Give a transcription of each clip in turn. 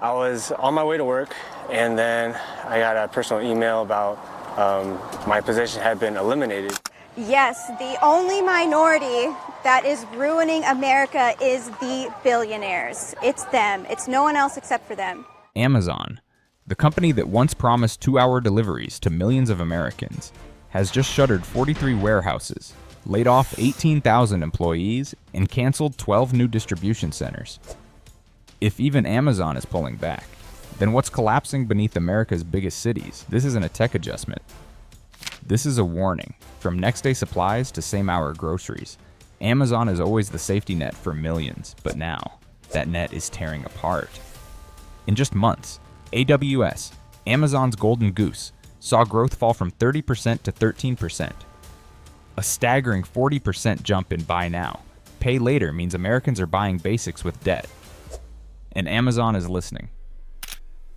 I was on my way to work, and then I got a personal email about my position had been eliminated. Yes, the only minority that is ruining America is the billionaires. It's them. It's no one else except for them. Amazon, the company that once promised 2-hour deliveries to millions of Americans, has just shuttered 43 warehouses, laid off 18,000 employees, and canceled 12 new distribution centers. If even Amazon is pulling back, then what's collapsing beneath America's biggest cities? This isn't a tech adjustment. This is a warning. From next-day supplies to same-hour groceries, Amazon is always the safety net for millions, but now, that net is tearing apart. In just months, AWS, Amazon's golden goose, saw growth fall from 30% to 13%. A staggering 40% jump in buy now. Pay later means Americans are buying basics with debt. And Amazon is listening.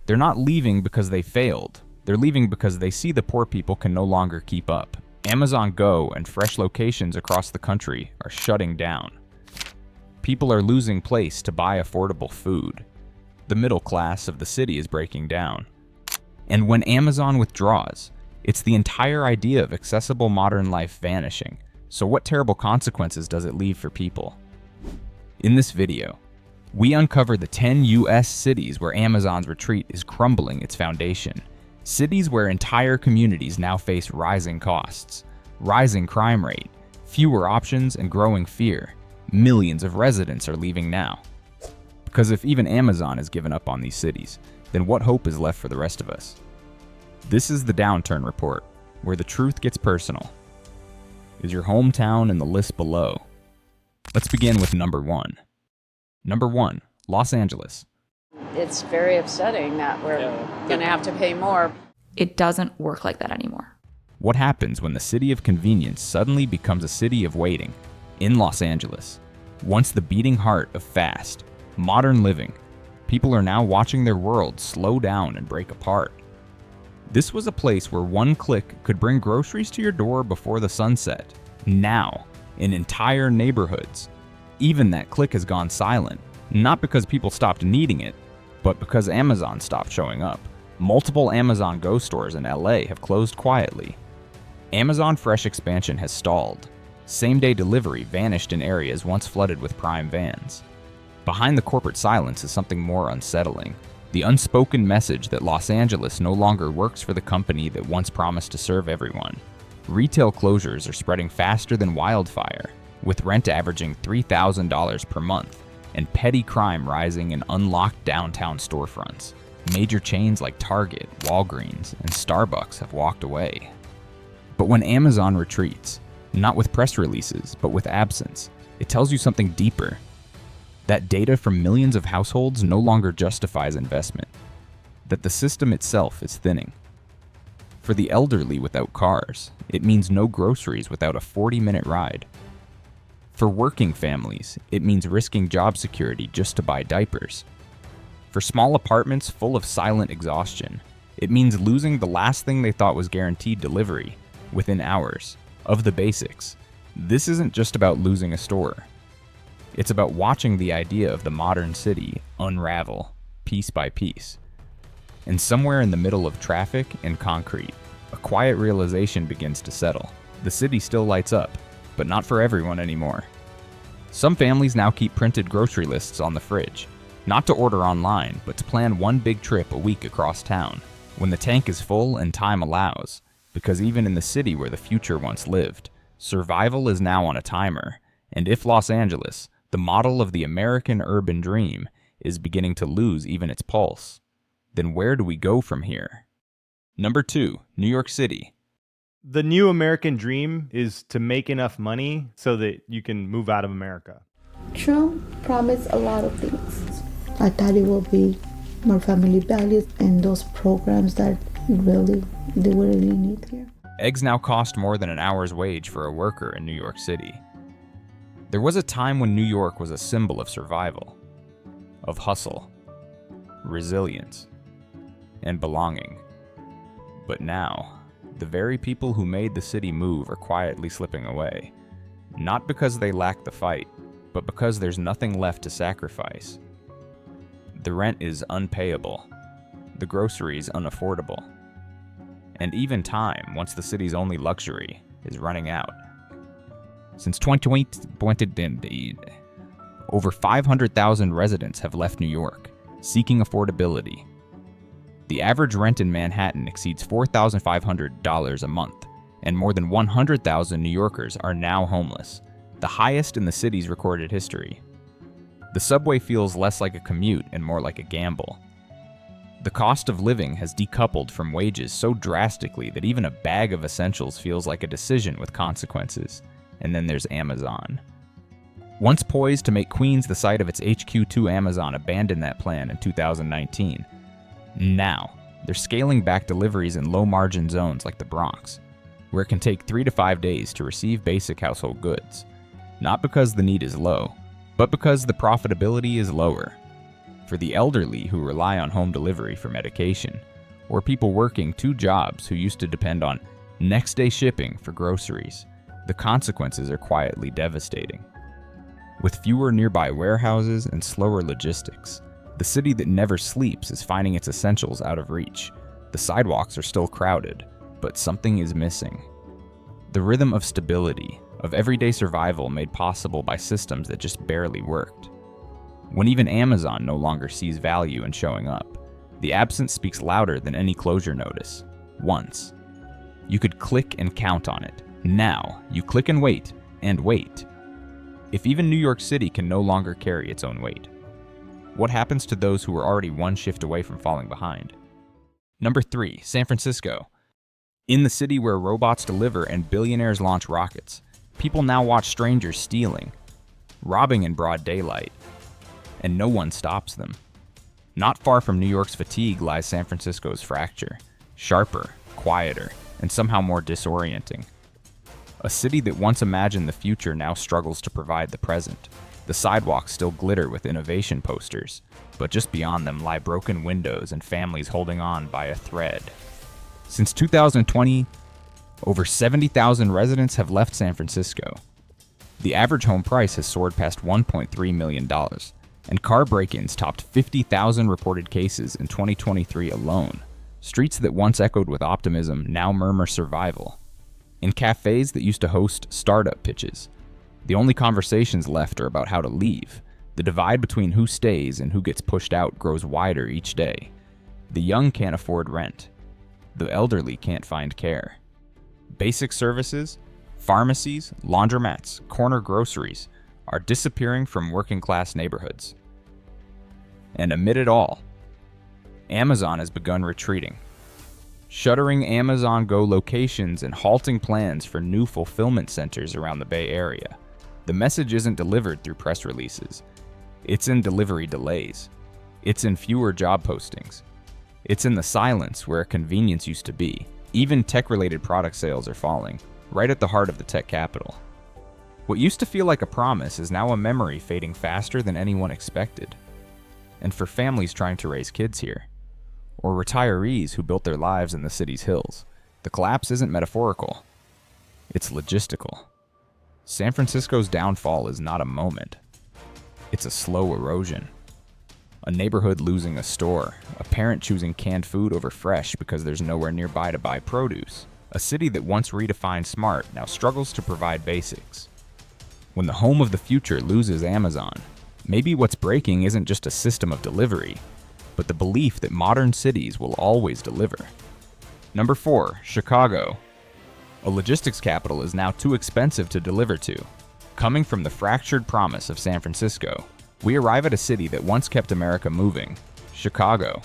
They're not leaving because they failed. They're leaving because they see the poor people can no longer keep up. Amazon Go and fresh locations across the country are shutting down. People are losing place to buy affordable food. The middle class of the city is breaking down. And when Amazon withdraws, it's the entire idea of accessible modern life vanishing. So what terrible consequences does it leave for people? In this video, we uncover the 10 US cities where Amazon's retreat is crumbling its foundation. Cities where entire communities now face rising costs, rising crime rate, fewer options, and growing fear. Millions of residents are leaving now. Because if even Amazon has given up on these cities, then what hope is left for the rest of us? This is the Downturn Report, where the truth gets personal. Is your hometown in the list below? Let's begin with number 1. Number 1, Los Angeles. It's very upsetting that we're going to have to pay more. It doesn't work like that anymore. What happens when the city of convenience suddenly becomes a city of waiting? In Los Angeles, once the beating heart of fast, modern living, people are now watching their world slow down and break apart. This was a place where one click could bring groceries to your door before the sunset. Now, in entire neighborhoods, even that click has gone silent, not because people stopped needing it, but because Amazon stopped showing up. Multiple Amazon Go stores in LA have closed quietly. Amazon Fresh expansion has stalled. Same-day delivery vanished in areas once flooded with Prime vans. Behind the corporate silence is something more unsettling. The unspoken message that Los Angeles no longer works for the company that once promised to serve everyone. Retail closures are spreading faster than wildfire, with rent averaging $3,000 per month, and petty crime rising in unlocked downtown storefronts. Major chains like Target, Walgreens, and Starbucks have walked away. But when Amazon retreats, not with press releases, but with absence, it tells you something deeper. That data from millions of households no longer justifies investment. That the system itself is thinning. For the elderly without cars, it means no groceries without a 40-minute ride. For working families, it means risking job security just to buy diapers. For small apartments full of silent exhaustion, it means losing the last thing they thought was guaranteed delivery, within hours, of the basics. This isn't just about losing a store. It's about watching the idea of the modern city unravel, piece by piece. And somewhere in the middle of traffic and concrete, a quiet realization begins to settle. The city still lights up, but not for everyone anymore. Some families now keep printed grocery lists on the fridge, not to order online, but to plan one big trip a week across town, when the tank is full and time allows, because even in the city where the future once lived, survival is now on a timer, and if Los Angeles, the model of the American urban dream, is beginning to lose even its pulse, then where do we go from here? Number 2, New York City. The new American dream is to make enough money so that you can move out of America. Trump promised a lot of things. I thought it will be more family values and those programs that we really need here. Eggs now cost more than an hour's wage for a worker in New York City. There was a time when New York was a symbol of survival, of hustle, resilience, and belonging. But now, the very people who made the city move are quietly slipping away. Not because they lack the fight, but because there's nothing left to sacrifice. The rent is unpayable. The groceries unaffordable. And even time, once the city's only luxury, is running out. Since 2020, over 500,000 residents have left New York, seeking affordability. The average rent in Manhattan exceeds $4,500 a month, and more than 100,000 New Yorkers are now homeless, the highest in the city's recorded history. The subway feels less like a commute and more like a gamble. The cost of living has decoupled from wages so drastically that even a bag of essentials feels like a decision with consequences. And then there's Amazon. Once poised to make Queens the site of its HQ2, Amazon abandoned that plan in 2019. Now, they're scaling back deliveries in low-margin zones like the Bronx, where it can take 3 to 5 days to receive basic household goods. Not because the need is low, but because the profitability is lower. For the elderly who rely on home delivery for medication, or people working 2 jobs who used to depend on next-day shipping for groceries, the consequences are quietly devastating. With fewer nearby warehouses and slower logistics, the city that never sleeps is finding its essentials out of reach. The sidewalks are still crowded, but something is missing. The rhythm of stability, of everyday survival made possible by systems that just barely worked. When even Amazon no longer sees value in showing up, the absence speaks louder than any closure notice. Once. You could click and count on it. Now, you click and wait, and wait. If even New York City can no longer carry its own weight, what happens to those who are already one shift away from falling behind? Number 3, San Francisco. In the city where robots deliver and billionaires launch rockets, people now watch strangers stealing, robbing in broad daylight, and no one stops them. Not far from New York's fatigue lies San Francisco's fracture, sharper, quieter, and somehow more disorienting. A city that once imagined the future now struggles to provide the present. The sidewalks still glitter with innovation posters, but just beyond them lie broken windows and families holding on by a thread. Since 2020, over 70,000 residents have left San Francisco. The average home price has soared past $1.3 million, and car break-ins topped 50,000 reported cases in 2023 alone. Streets that once echoed with optimism now murmur survival. In cafes that used to host startup pitches, the only conversations left are about how to leave. The divide between who stays and who gets pushed out grows wider each day. The young can't afford rent. The elderly can't find care. Basic services, pharmacies, laundromats, corner groceries are disappearing from working-class neighborhoods. And amid it all, Amazon has begun retreating, shuttering Amazon Go locations and halting plans for new fulfillment centers around the Bay Area. The message isn't delivered through press releases. It's in delivery delays. It's in fewer job postings. It's in the silence where convenience used to be. Even tech-related product sales are falling, right at the heart of the tech capital. What used to feel like a promise is now a memory fading faster than anyone expected. And for families trying to raise kids here, or retirees who built their lives in the city's hills, the collapse isn't metaphorical. It's logistical. San Francisco's downfall is not a moment. It's a slow erosion. A neighborhood losing a store, a parent choosing canned food over fresh because there's nowhere nearby to buy produce. A city that once redefined smart now struggles to provide basics. When the home of the future loses Amazon, maybe what's breaking isn't just a system of delivery, but the belief that modern cities will always deliver. Number 4, Chicago. A logistics capital is now too expensive to deliver to. Coming from the fractured promise of San Francisco, we arrive at a city that once kept America moving, Chicago.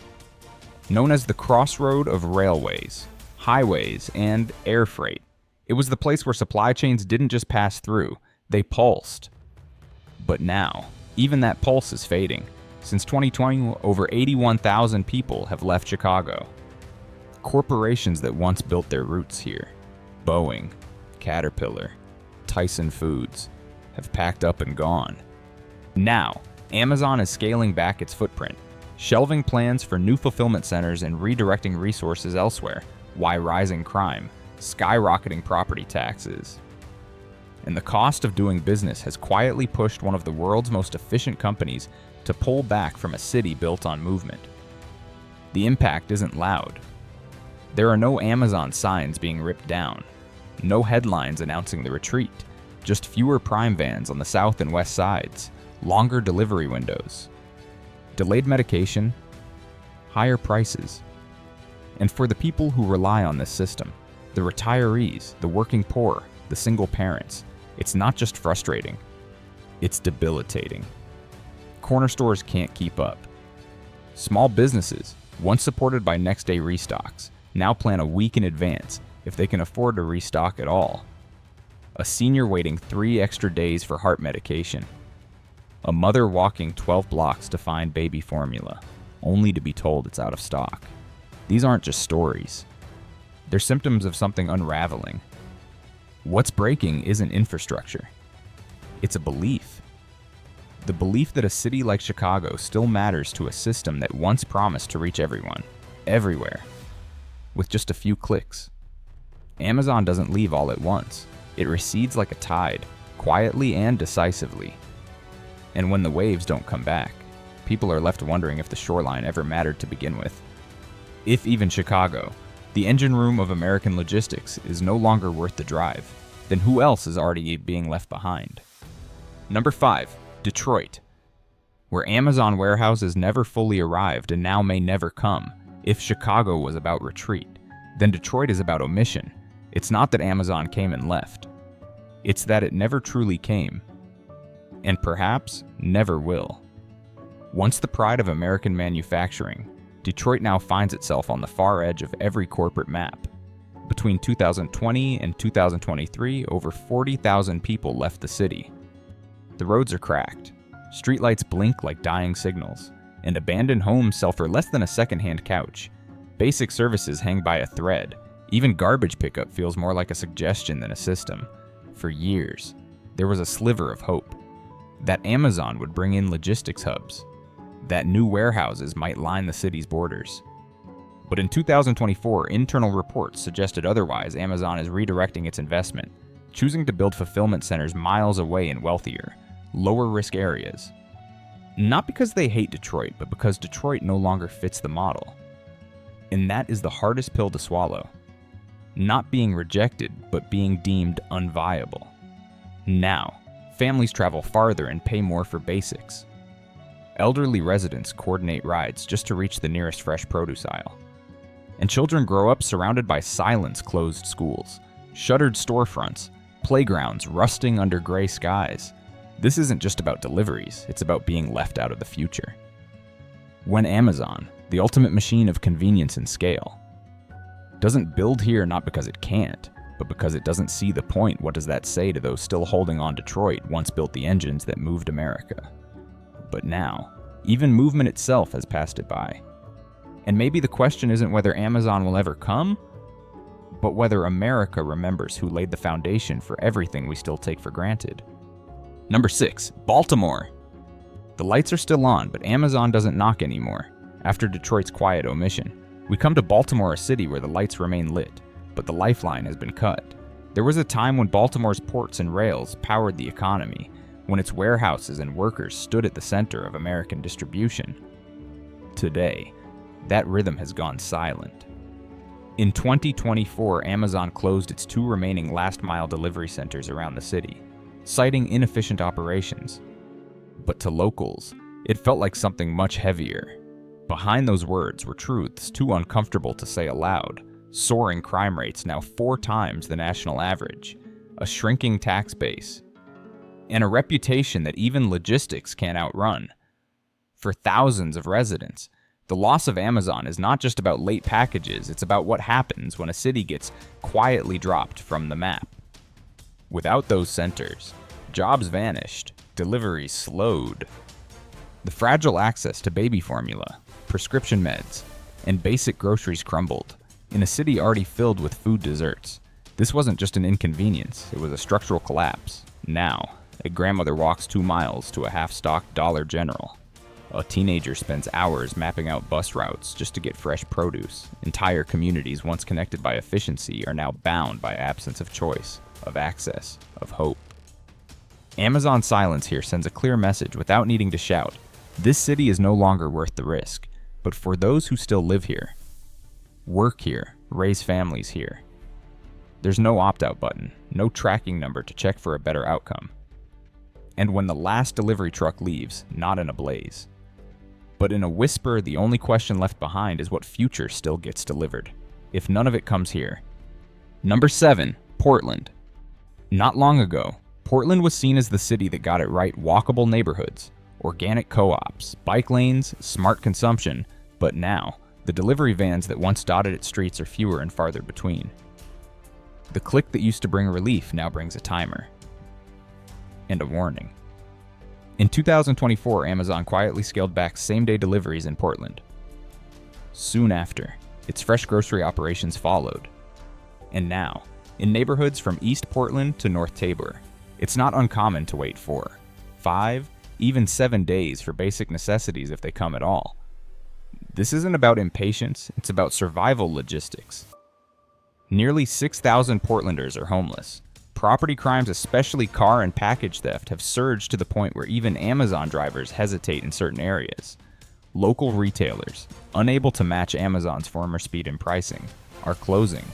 Known as the crossroad of railways, highways, and air freight, it was the place where supply chains didn't just pass through, they pulsed. But now, even that pulse is fading. Since 2020, over 81,000 people have left Chicago. Corporations that once built their roots here, Boeing, Caterpillar, Tyson Foods, have packed up and gone. Now, Amazon is scaling back its footprint, shelving plans for new fulfillment centers and redirecting resources elsewhere. Why rising crime, skyrocketing property taxes, and the cost of doing business has quietly pushed one of the world's most efficient companies to pull back from a city built on movement. The impact isn't loud. There are no Amazon signs being ripped down, no headlines announcing the retreat, just fewer Prime vans on the south and west sides, longer delivery windows, delayed medication, higher prices. And for the people who rely on this system, the retirees, the working poor, the single parents, it's not just frustrating, it's debilitating. Corner stores can't keep up. Small businesses, once supported by next-day restocks, now plan a week in advance if they can afford to restock at all. A senior waiting 3 extra days for heart medication. A mother walking 12 blocks to find baby formula, only to be told it's out of stock. These aren't just stories. They're symptoms of something unraveling. What's breaking isn't infrastructure. It's a belief. The belief that a city like Chicago still matters to a system that once promised to reach everyone, everywhere, with just a few clicks. Amazon doesn't leave all at once. It recedes like a tide, quietly and decisively. And when the waves don't come back, people are left wondering if the shoreline ever mattered to begin with. If even Chicago, the engine room of American logistics, is no longer worth the drive, then who else is already being left behind? Number 5, Detroit, where Amazon warehouses never fully arrived and now may never come. If Chicago was about retreat, then Detroit is about omission. It's not that Amazon came and left. It's that it never truly came, and perhaps never will. Once the pride of American manufacturing, Detroit now finds itself on the far edge of every corporate map. Between 2020 and 2023, over 40,000 people left the city. The roads are cracked, streetlights blink like dying signals, and abandoned homes sell for less than a second-hand couch. Basic services hang by a thread. Even garbage pickup feels more like a suggestion than a system. For years, there was a sliver of hope that Amazon would bring in logistics hubs, that new warehouses might line the city's borders. But in 2024, internal reports suggested otherwise. Amazon is redirecting its investment, choosing to build fulfillment centers miles away in wealthier, lower-risk areas. Not because they hate Detroit, but because Detroit no longer fits the model. And that is the hardest pill to swallow. Not being rejected, but being deemed unviable. Now, families travel farther and pay more for basics. Elderly residents coordinate rides just to reach the nearest fresh produce aisle. And children grow up surrounded by silence-closed schools, shuttered storefronts, playgrounds rusting under gray skies. This isn't just about deliveries, it's about being left out of the future. When Amazon, the ultimate machine of convenience and scale, doesn't build here not because it can't, but because it doesn't see the point, what does that say to those still holding on Detroit once built the engines that moved America? But now, even movement itself has passed it by. And maybe the question isn't whether Amazon will ever come, but whether America remembers who laid the foundation for everything we still take for granted. Number 6, Baltimore. The lights are still on, but Amazon doesn't knock anymore. After Detroit's quiet omission, we come to Baltimore, a city where the lights remain lit, but the lifeline has been cut. There was a time when Baltimore's ports and rails powered the economy, when its warehouses and workers stood at the center of American distribution. Today, that rhythm has gone silent. In 2024, Amazon closed its 2 remaining last-mile delivery centers around the city, citing inefficient operations. But to locals, it felt like something much heavier. Behind those words were truths too uncomfortable to say aloud. Soaring crime rates, now 4 times the national average, a shrinking tax base, and a reputation that even logistics can't outrun. For thousands of residents, the loss of Amazon is not just about late packages, it's about what happens when a city gets quietly dropped from the map. Without those centers, jobs vanished, deliveries slowed. The fragile access to baby formula, prescription meds, and basic groceries crumbled. In a city already filled with food deserts, this wasn't just an inconvenience, it was a structural collapse. Now, a grandmother walks 2 miles to a half-stocked Dollar General. A teenager spends hours mapping out bus routes just to get fresh produce. Entire communities once connected by efficiency are now bound by absence of choice, of access, of hope. Amazon's silence here sends a clear message without needing to shout. This city is no longer worth the risk, but for those who still live here, work here, raise families here, there's no opt-out button, no tracking number to check for a better outcome. And when the last delivery truck leaves, not in a blaze, but in a whisper, the only question left behind is what future still gets delivered, if none of it comes here. Number 7, Portland. Not long ago, Portland was seen as the city that got it right: walkable neighborhoods, organic co-ops, bike lanes, smart consumption, but now, the delivery vans that once dotted its streets are fewer and farther between. The click that used to bring relief now brings a timer. And a warning. In 2024, Amazon quietly scaled back same-day deliveries in Portland. Soon after, its fresh grocery operations followed. And now, in neighborhoods from East Portland to North Tabor, it's not uncommon to wait 4, 5, even 7 days for basic necessities if they come at all. This isn't about impatience, it's about survival logistics. Nearly 6,000 Portlanders are homeless. Property crimes, especially car and package theft, have surged to the point where even Amazon drivers hesitate in certain areas. Local retailers, unable to match Amazon's former speed and pricing, are closing.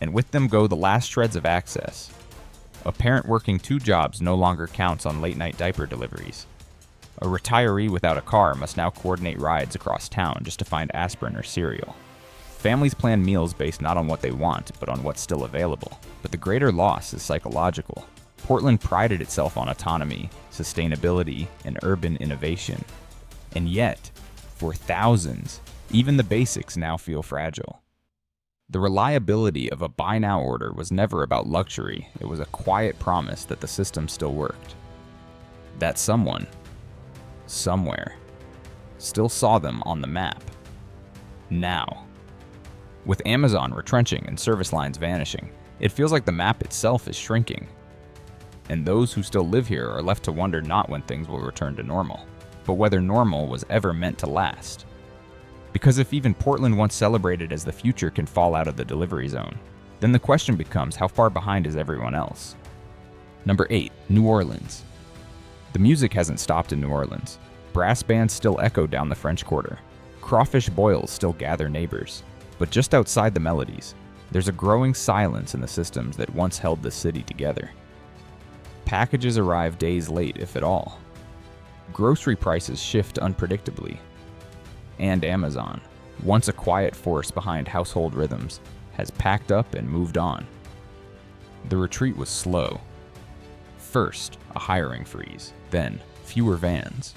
And with them go the last shreds of access. A parent working 2 jobs no longer counts on late-night diaper deliveries. A retiree without a car must now coordinate rides across town just to find aspirin or cereal. Families plan meals based not on what they want, but on what's still available. But the greater loss is psychological. Portland prided itself on autonomy, sustainability, and urban innovation. And yet, for thousands, even the basics now feel fragile. The reliability of a buy now order was never about luxury, it was a quiet promise that the system still worked. That someone, somewhere, still saw them on the map. Now. With Amazon retrenching and service lines vanishing, it feels like the map itself is shrinking. And those who still live here are left to wonder not when things will return to normal, but whether normal was ever meant to last. Because if even Portland once celebrated as the future can fall out of the delivery zone, then the question becomes how far behind is everyone else? Number 8, New Orleans. The music hasn't stopped in New Orleans. Brass bands still echo down the French Quarter. Crawfish boils still gather neighbors. But just outside the melodies, there's a growing silence in the systems that once held the city together. Packages arrive days late, if at all. Grocery prices shift unpredictably. And Amazon, once a quiet force behind household rhythms, has packed up and moved on. The retreat was slow. First, a hiring freeze, then fewer vans.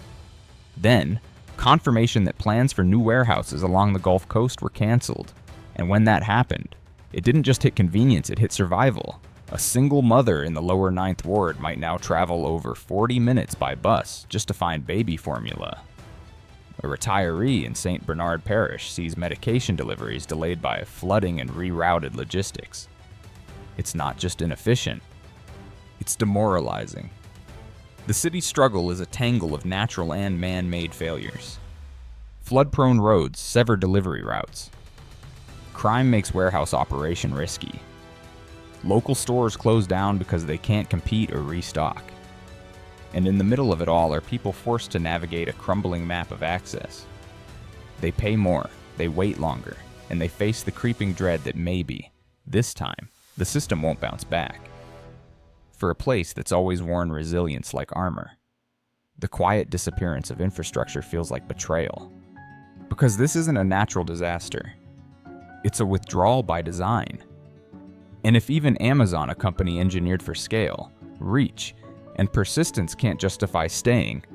Then, confirmation that plans for new warehouses along the Gulf Coast were canceled. And when that happened, it didn't just hit convenience, it hit survival. A single mother in the lower 9th Ward might now travel over 40 minutes by bus just to find baby formula. A retiree in St. Bernard Parish sees medication deliveries delayed by flooding and rerouted logistics. It's not just inefficient, it's demoralizing. The city's struggle is a tangle of natural and man-made failures. Flood-prone roads sever delivery routes. Crime makes warehouse operation risky. Local stores close down because they can't compete or restock. And in the middle of it all are people forced to navigate a crumbling map of access. They pay more, they wait longer, and they face the creeping dread that maybe, this time, the system won't bounce back. For a place that's always worn resilience like armor, the quiet disappearance of infrastructure feels like betrayal. Because this isn't a natural disaster. It's a withdrawal by design. And if even Amazon, a company engineered for scale, reach, and persistence can't justify staying,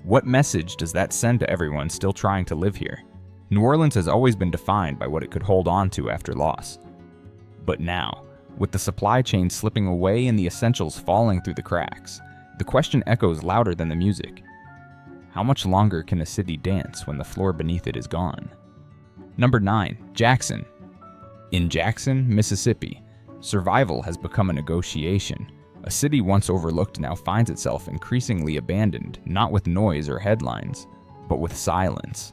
what message does that send to everyone still trying to live here? New Orleans has always been defined by what it could hold on to after loss. But now, with the supply chain slipping away and the essentials falling through the cracks, the question echoes louder than the music. How much longer can a city dance when the floor beneath it is gone? Number 9, Jackson. In Jackson, Mississippi, survival has become a negotiation. A city once overlooked now finds itself increasingly abandoned, not with noise or headlines, but with silence.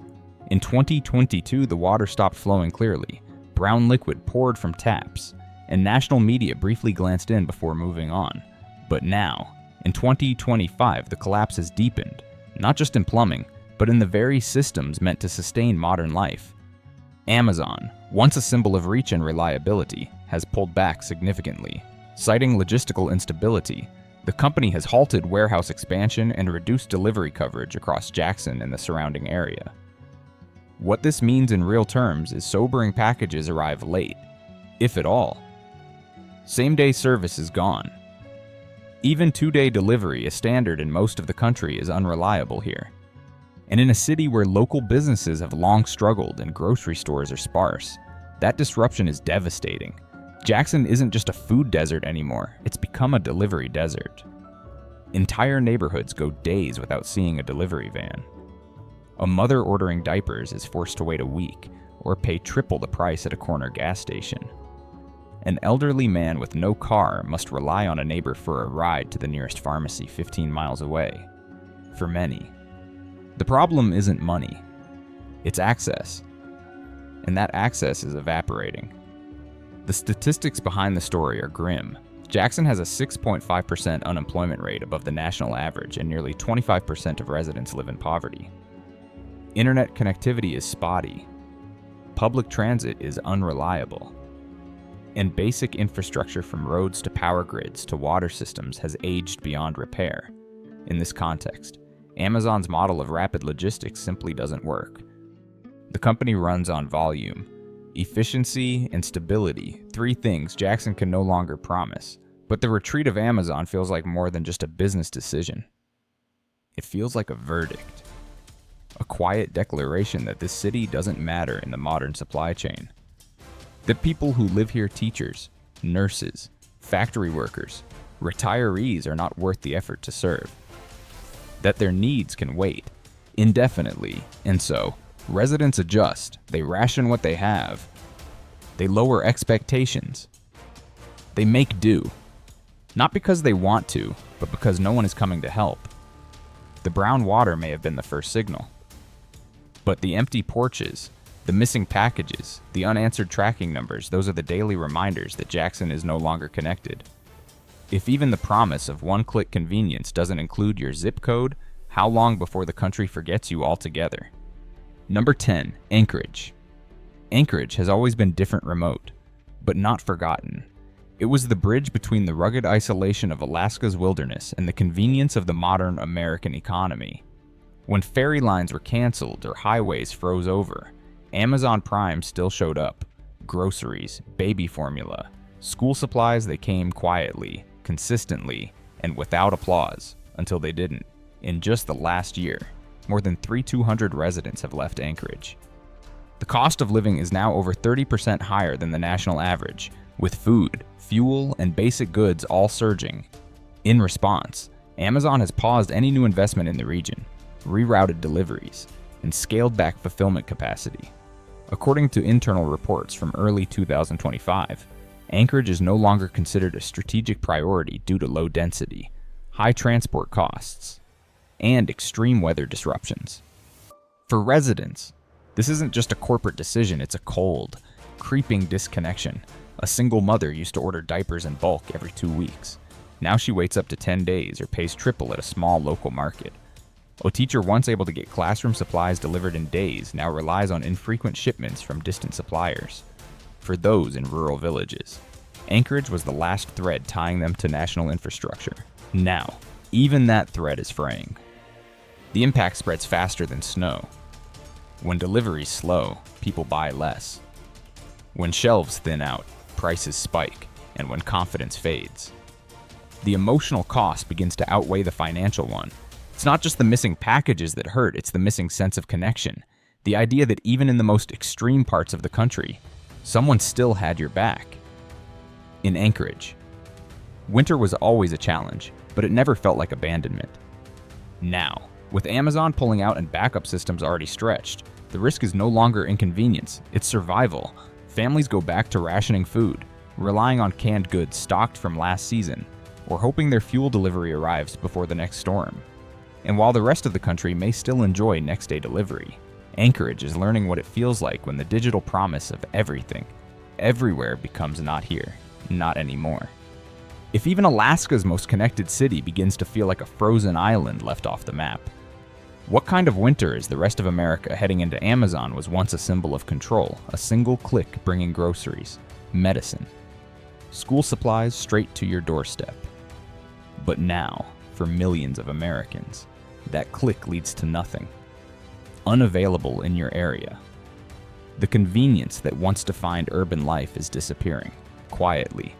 In 2022, the water stopped flowing clearly. Brown liquid poured from taps, and national media briefly glanced in before moving on. But now, in 2025, the collapse has deepened, not just in plumbing, but in the very systems meant to sustain modern life. Amazon, once a symbol of reach and reliability, has pulled back significantly. Citing logistical instability, the company has halted warehouse expansion and reduced delivery coverage across Jackson and the surrounding area. What this means in real terms is sobering packages arrive late, if at all. Same-day service is gone. Even 2-day delivery, a standard in most of the country, is unreliable here. And in a city where local businesses have long struggled and grocery stores are sparse, that disruption is devastating. Jackson isn't just a food desert anymore, it's become a delivery desert. Entire neighborhoods go days without seeing a delivery van. A mother ordering diapers is forced to wait a week or pay triple the price at a corner gas station. An elderly man with no car must rely on a neighbor for a ride to the nearest pharmacy 15 miles away. For many, the problem isn't money, it's access. And that access is evaporating. The statistics behind the story are grim. Jackson has a 6.5% unemployment rate above the national average, and nearly 25% of residents live in poverty. Internet connectivity is spotty. Public transit is unreliable. And basic infrastructure from roads to power grids to water systems has aged beyond repair. In this context, Amazon's model of rapid logistics simply doesn't work. The company runs on volume. Efficiency and stability, 3 things Jackson can no longer promise. But the retreat of Amazon feels like more than just a business decision. It feels like a verdict. A quiet declaration that this city doesn't matter in the modern supply chain. That people who live here, teachers, nurses, factory workers, retirees, are not worth the effort to serve. That their needs can wait indefinitely, and so residents adjust, they ration what they have, they lower expectations, they make do. Not because they want to, but because no one is coming to help. The brown water may have been the first signal. But the empty porches, the missing packages, the unanswered tracking numbers, those are the daily reminders that Jackson is no longer connected. If even the promise of one-click convenience doesn't include your zip code, how long before the country forgets you altogether? Number 10, Anchorage. Anchorage has always been different remote, but not forgotten. It was the bridge between the rugged isolation of Alaska's wilderness and the convenience of the modern American economy. When ferry lines were canceled or highways froze over, Amazon Prime still showed up. Groceries, baby formula, school supplies, they came quietly, consistently, and without applause, until they didn't. In just the last year, more than 3,200 residents have left Anchorage. The cost of living is now over 30% higher than the national average, with food, fuel, and basic goods all surging. In response, Amazon has paused any new investment in the region, rerouted deliveries, and scaled back fulfillment capacity. According to internal reports from early 2025, Anchorage is no longer considered a strategic priority due to low density, high transport costs, and extreme weather disruptions. For residents, this isn't just a corporate decision, it's a cold, creeping disconnection. A single mother used to order diapers in bulk every 2 weeks. Now she waits up to 10 days or pays triple at a small local market. A teacher once able to get classroom supplies delivered in days now relies on infrequent shipments from distant suppliers. For those in rural villages, Anchorage was the last thread tying them to national infrastructure. Now, even that thread is fraying. The impact spreads faster than snow. When deliveries slow, people buy less. When shelves thin out, prices spike, and when confidence fades, the emotional cost begins to outweigh the financial one. It's not just the missing packages that hurt, it's the missing sense of connection. The idea that even in the most extreme parts of the country, someone still had your back. In Anchorage, winter was always a challenge, but it never felt like abandonment. Now, with Amazon pulling out and backup systems already stretched, the risk is no longer inconvenience, it's survival. Families go back to rationing food, relying on canned goods stocked from last season, or hoping their fuel delivery arrives before the next storm. And while the rest of the country may still enjoy next-day delivery, Anchorage is learning what it feels like when the digital promise of everything, everywhere becomes not here, not anymore. If even Alaska's most connected city begins to feel like a frozen island left off the map, What kind of winter is the rest of America heading into? Amazon was once a symbol of control, a single click bringing groceries, medicine, school supplies straight to your doorstep. But now, for millions of Americans, that click leads to nothing. Unavailable in your area. The convenience that once defined urban life is disappearing, quietly.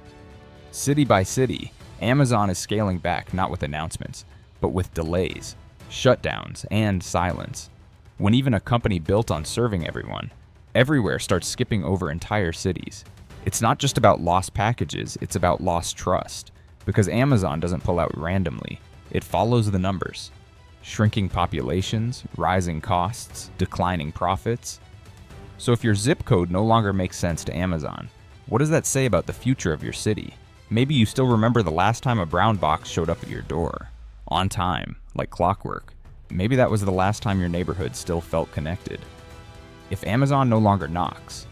City by city, Amazon is scaling back not with announcements, but with delays, shutdowns, and silence. When even a company built on serving everyone, everywhere starts skipping over entire cities. It's not just about lost packages, it's about lost trust. Because Amazon doesn't pull out randomly, it follows the numbers. Shrinking populations, rising costs, declining profits. So if your zip code no longer makes sense to Amazon, what does that say about the future of your city? Maybe you still remember the last time a brown box showed up at your door. On time, like clockwork. Maybe that was the last time your neighborhood still felt connected. If Amazon no longer knocks,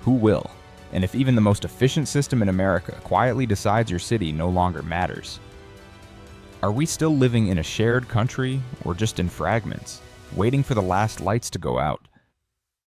who will? And if even the most efficient system in America quietly decides your city no longer matters? Are we still living in a shared country or just in fragments, waiting for the last lights to go out